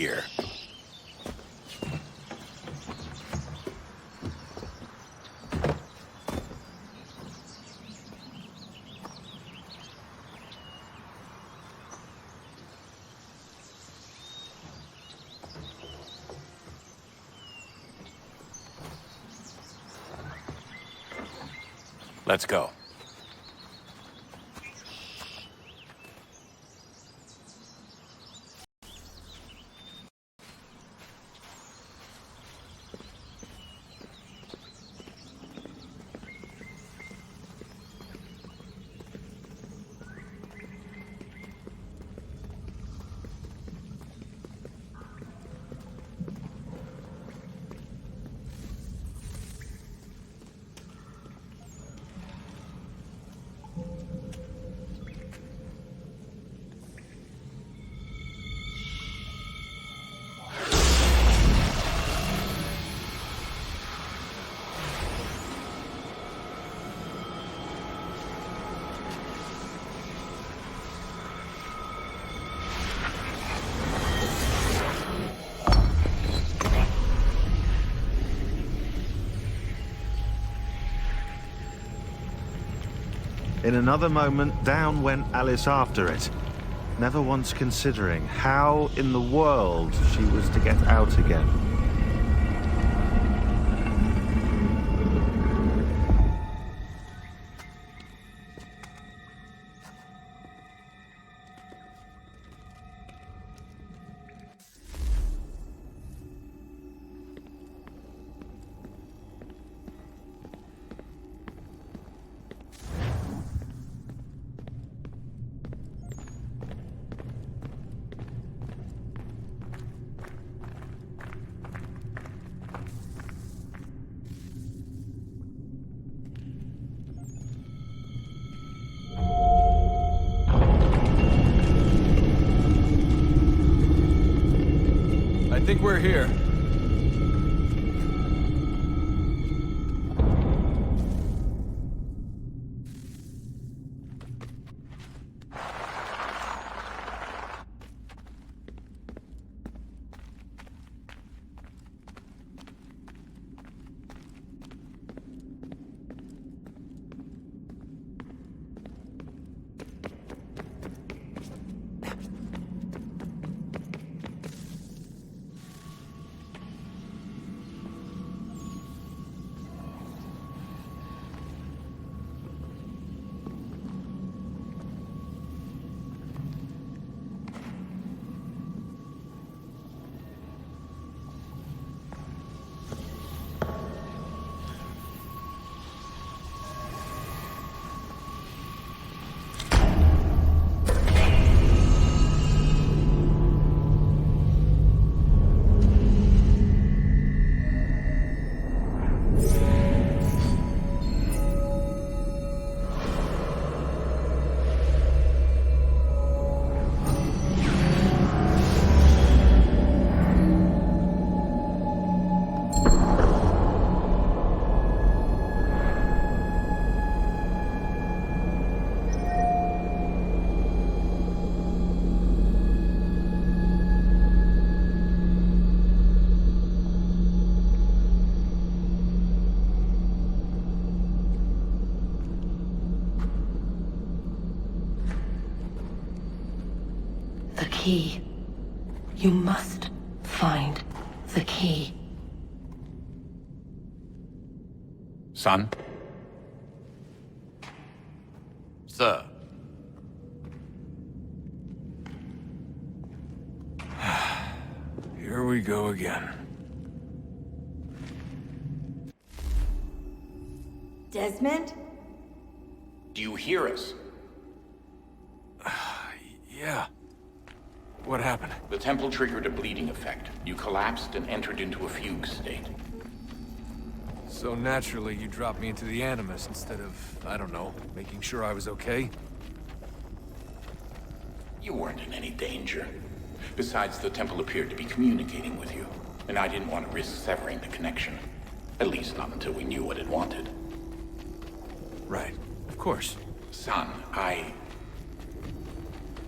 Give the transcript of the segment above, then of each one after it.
here. Let's go. In another moment, down went Alice after it, never once considering how in the world she was to get out again. I think we're here. The key. You must find the key. Son? Sir. Here we go again. Desmond? Do you hear us? Yeah. What happened? The temple triggered a bleeding effect. You collapsed and entered into a fugue state. So naturally, you dropped me into the Animus instead of, I don't know, making sure I was okay? You weren't in any danger. Besides, the temple appeared to be communicating with you, and I didn't want to risk severing the connection. At least not until we knew what it wanted. Right. Of course. Son,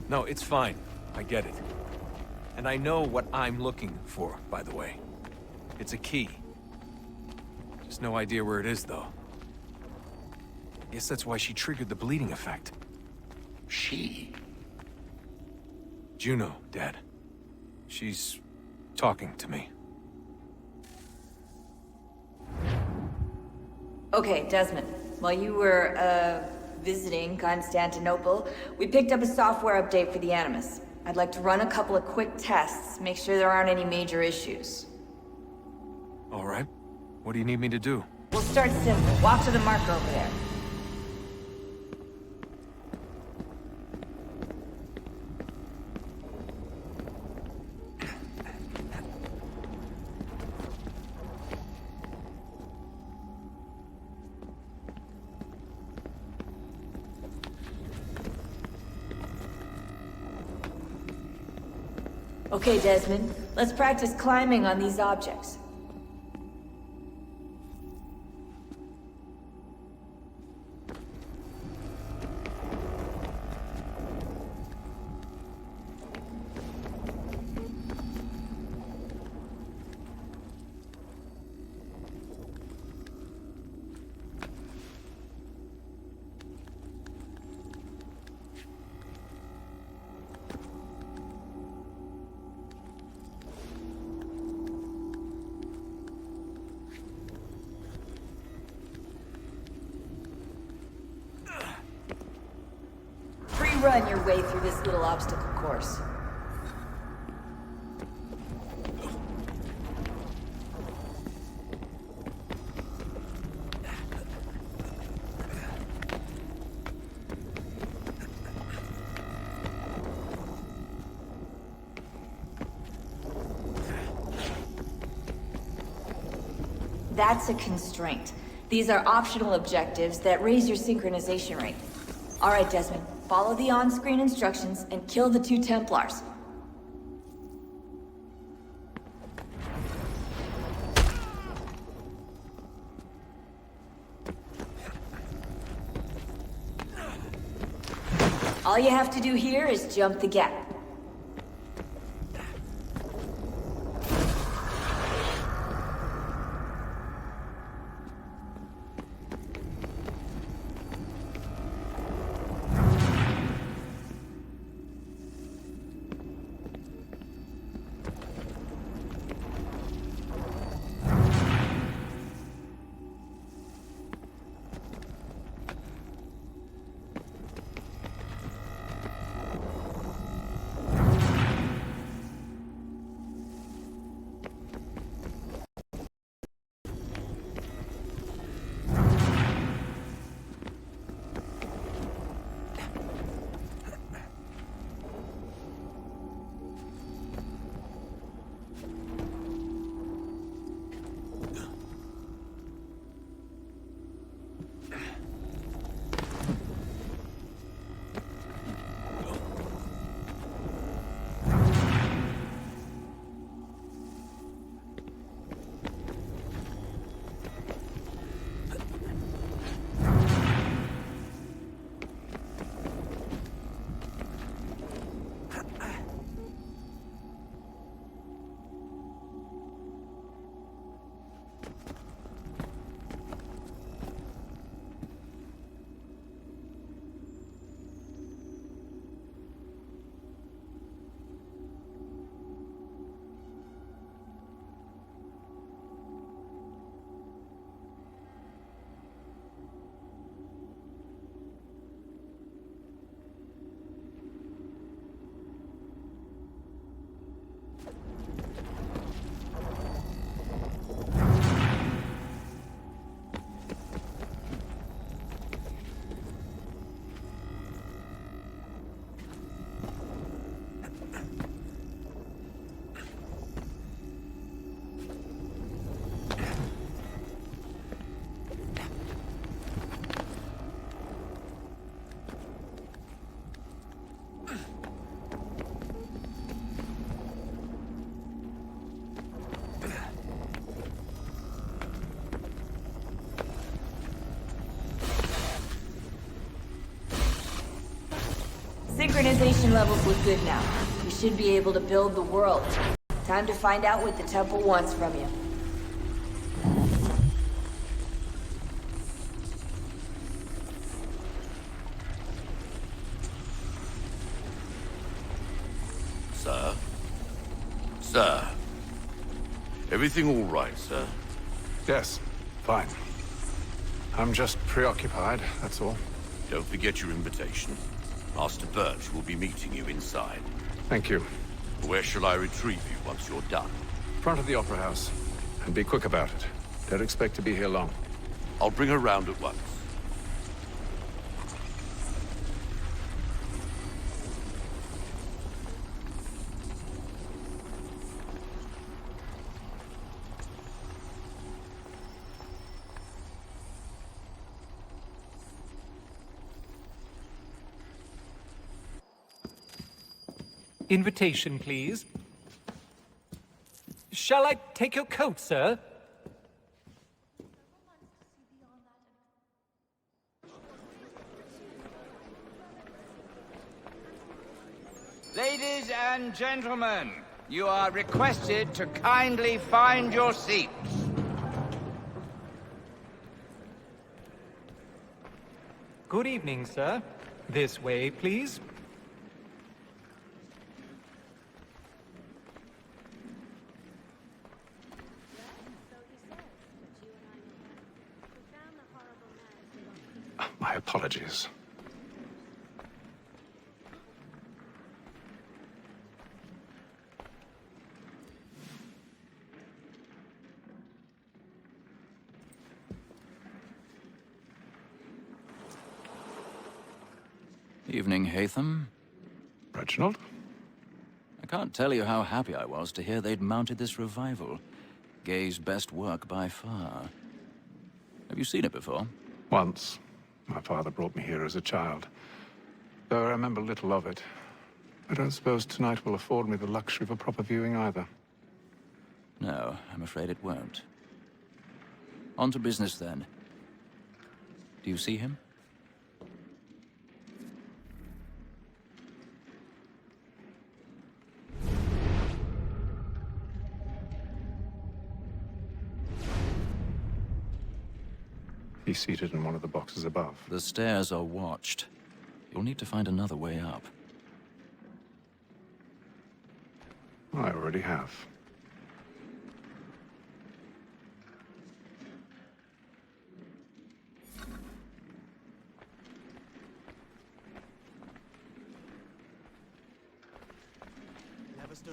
No, it's fine. I get it. And I know what I'm looking for, by the way. It's a key. Just no idea where it is, though. Guess that's why she triggered the bleeding effect. She? Juno, Dad. She's talking to me. Okay, Desmond. While you were, visiting Constantinople, we picked up a software update for the Animus. I'd like to run a couple of quick tests, make sure there aren't any major issues. All right. What do you need me to do? We'll start simple. Walk to the marker over there. Okay, Desmond. Let's practice climbing on these objects. Run your way through this little obstacle course. That's a constraint. These are optional objectives that raise your synchronization rate. All right, Desmond. Follow the on-screen instructions and kill the 2 Templars. All you have to do here is jump the gap. Synchronization levels look good now. We should be able to build the world. Time to find out what the temple wants from you. Sir? Sir? Everything all right, sir? Yes, fine. I'm just preoccupied, that's all. Don't forget your invitation. Master Birch will be meeting you inside. Thank you. Where shall I retrieve you once you're done? Front of the Opera House. And be quick about it. Don't expect to be here long. I'll bring her round at once. Invitation, please. Shall I take your coat, sir? Ladies and gentlemen, you are requested to kindly find your seats. Good evening, sir. This way, please. My apologies. Evening, Hatham. Reginald? I can't tell you how happy I was to hear they'd mounted this revival. Gay's best work by far. Have you seen it before? Once. My father brought me here as a child. Though I remember little of it. I don't suppose tonight will afford me the luxury of a proper viewing either. No, I'm afraid it won't. On to business, then. Do you see him? He's seated in one of the boxes above. The stairs are watched. You'll need to find another way up. I already have.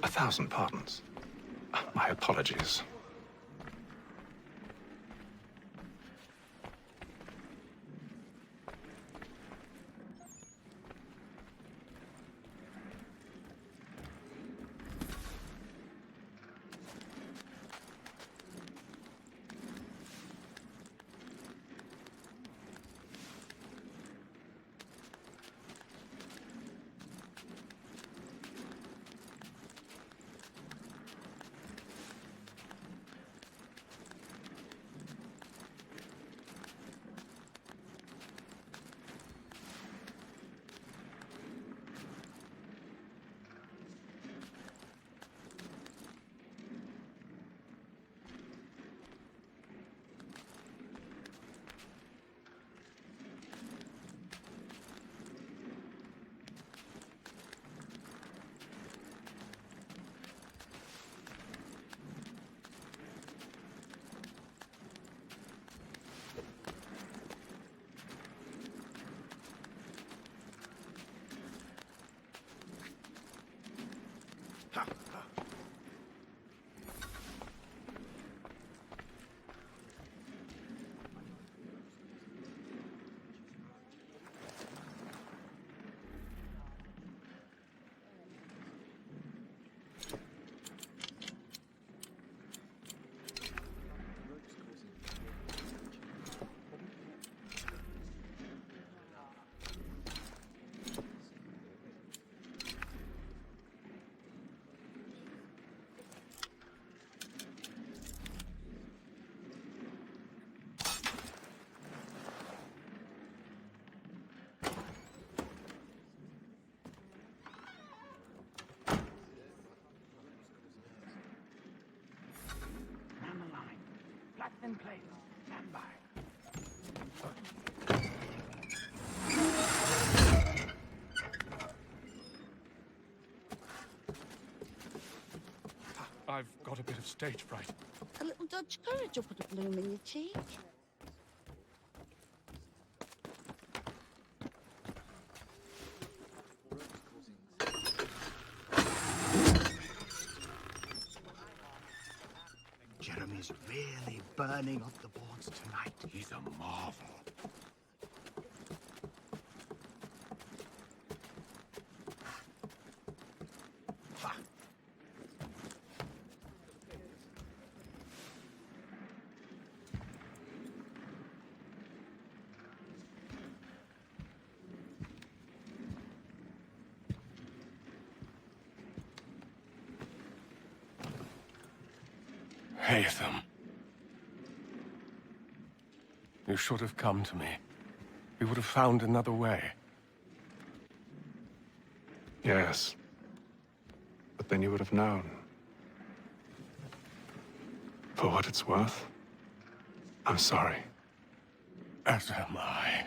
A thousand pardons. My apologies. In place. Stand by. I've got a bit of stage fright. A little Dutch courage will put a bloom in your cheek. Jeremy's really burning up the boards tonight. He's a marvel. Haytham. You should have come to me. We would have found another way. Yes. But then you would have known. For what it's worth, I'm sorry. As am I.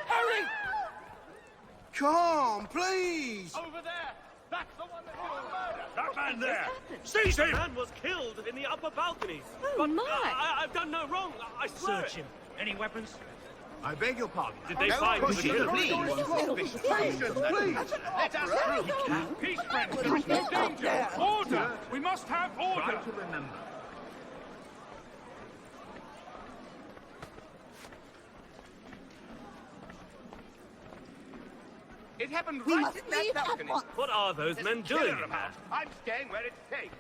Hurry! Come, please! Over there! That's the one that did the murder! That man there! Seize him! Man was killed in the upper balconies. Oh, but my! I've done no wrong. I swear. Search him. Any weapons? I beg your pardon. Did they find the killer? Please, Let us through! Peace, friends! There is no danger! Order! We must have order! to remember. It happened We right must in that leave at balcony. once. What are those men There's a doing? killer about. I'm staying where it's safe.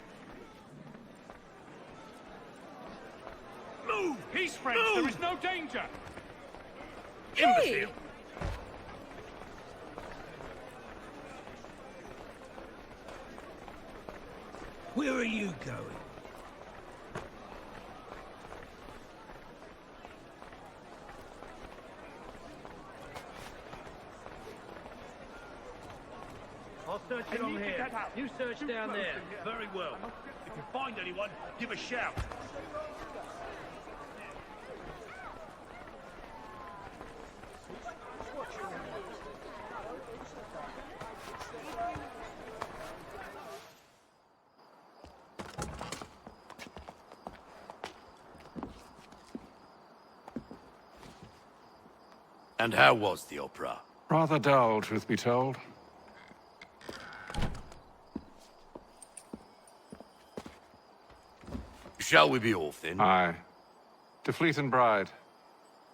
Move! Peace, friends! There is no danger! Imbecile! Where are you going? I'll search it on here. You search down there. Very well. If you find anyone, give a shout. And how was the opera? Rather dull, truth be told. Shall we be off then? Aye. To Fleet and Bride.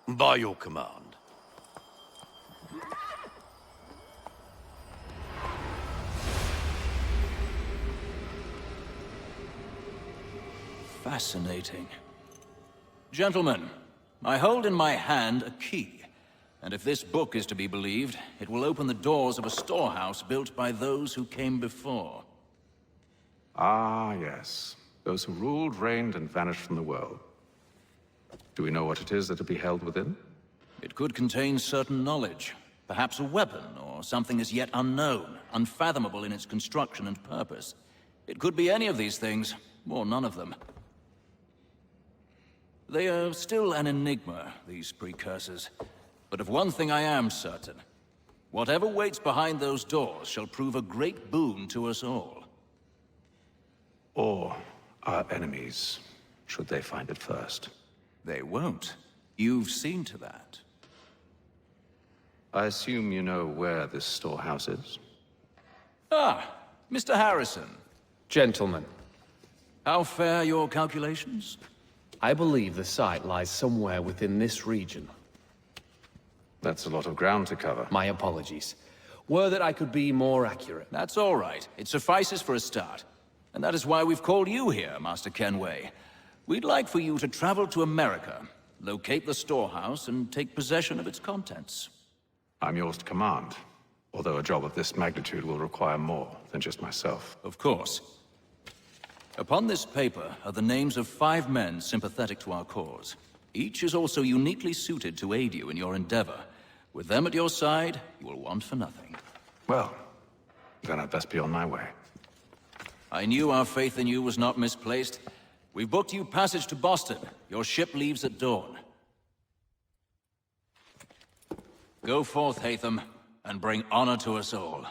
By your command. Fascinating. Gentlemen, I hold in my hand a key. And if this book is to be believed, it will open the doors of a storehouse built by those who came before. Ah, yes. Those who ruled, reigned, and vanished from the world. Do we know what it is that will be held within? It could contain certain knowledge. Perhaps a weapon, or something as yet unknown, unfathomable in its construction and purpose. It could be any of these things, or none of them. They are still an enigma, these precursors. But of one thing I am certain. Whatever waits behind those doors shall prove a great boon to us all. Or our enemies, should they find it first. They won't. You've seen to that. I assume you know where this storehouse is? Ah, Mr. Harrison. Gentlemen, How fare your calculations? I believe the site lies somewhere within this region. That's a lot of ground to cover. My apologies. Were that I could be more accurate. That's all right. It suffices for a start. And that is why we've called you here, Master Kenway. We'd like for you to travel to America, locate the storehouse, and take possession of its contents. I'm yours to command, although a job of this magnitude will require more than just myself. Of course. Upon this paper are the names of 5 men sympathetic to our cause. Each is also uniquely suited to aid you in your endeavor. With them at your side, you will want for nothing. Well, then I'd best be on my way. I knew our faith in you was not misplaced. We've booked you passage to Boston. Your ship leaves at dawn. Go forth, Hatham, and bring honor to us all.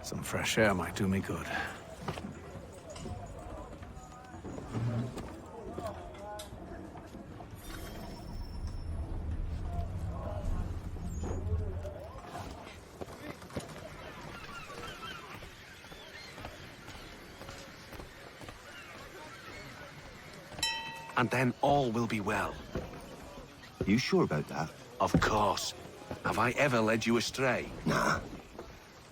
Some fresh air might do me good. And then all will be well. You sure about that? Of course. Have I ever led you astray? Nah.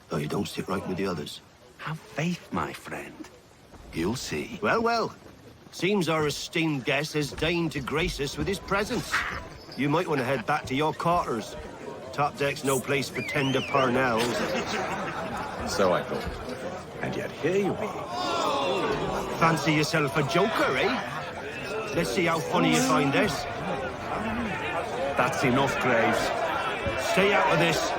Though you don't sit right with the others. Have faith, my friend. You'll see. Well, well. Seems our esteemed guest has deigned to grace us with his presence. You might want to head back to your quarters. Top deck's no place for tender parnells. So I thought. And yet here you are. Fancy yourself a joker, eh? Let's see how funny you find this. That's enough, Graves. Stay out of this.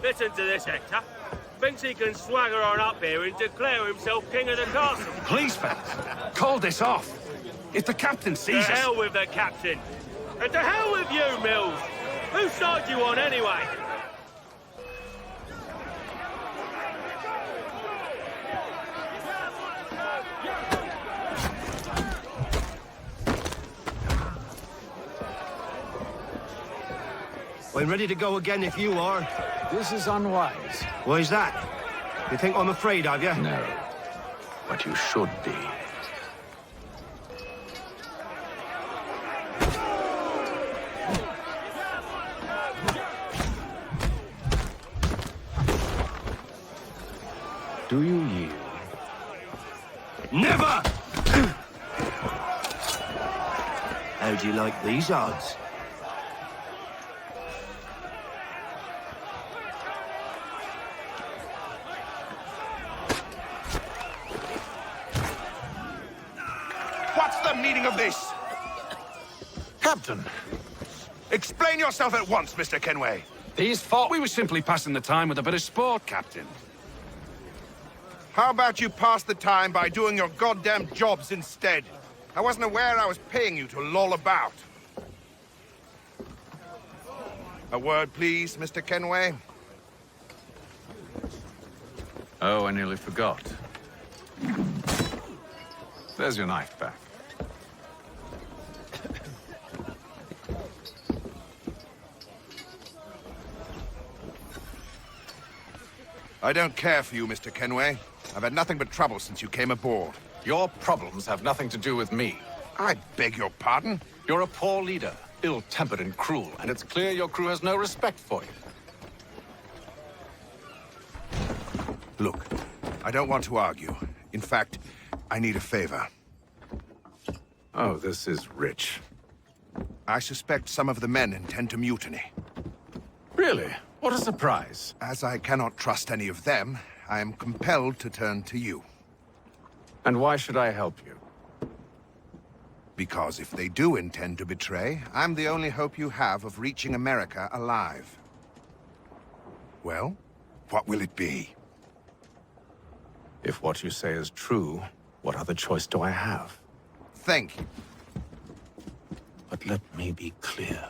Listen to this, Hector. Thinks he can swagger on up here and declare himself king of the castle. Please, fellas, call this off. If the captain sees us... To hell with the captain. And to hell with you, Mills. Whose side you on, anyway? I'm ready to go again if you are. This is unwise. Why's that? You think I'm afraid of you? No. But you should be. Do you yield? Never! would you like these odds? What's the meaning of this? Captain, Explain yourself at once, Mr. Kenway. these thought we were simply passing the time with a bit of sport, Captain. How about you pass the time by doing your goddamn jobs instead? I wasn't aware I was paying you to loll about. A word, please, Mr. Kenway. Oh, I nearly forgot. There's your knife back. I don't care for you, Mr. Kenway. I've had nothing but trouble since you came aboard. Your problems have nothing to do with me. I beg your pardon? You're a poor leader, ill-tempered and cruel, and it's clear your crew has no respect for you. Look, I don't want to argue. In fact, I need a favor. Oh, this is rich. I suspect some of the men intend to mutiny. Really? What a surprise. As I cannot trust any of them, I am compelled to turn to you. And why should I help you? Because if they do intend to betray, I'm the only hope you have of reaching America alive. Well, what will it be? If what you say is true, what other choice do I have? Thank you. But let me be clear.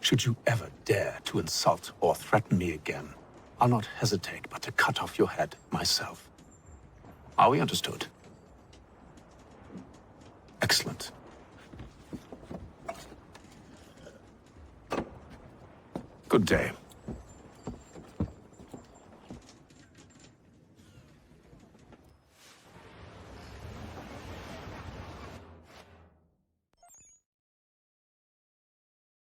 Should you ever dare to insult or threaten me again, I'll not hesitate but to cut off your head myself. Are we understood? Excellent. Good day.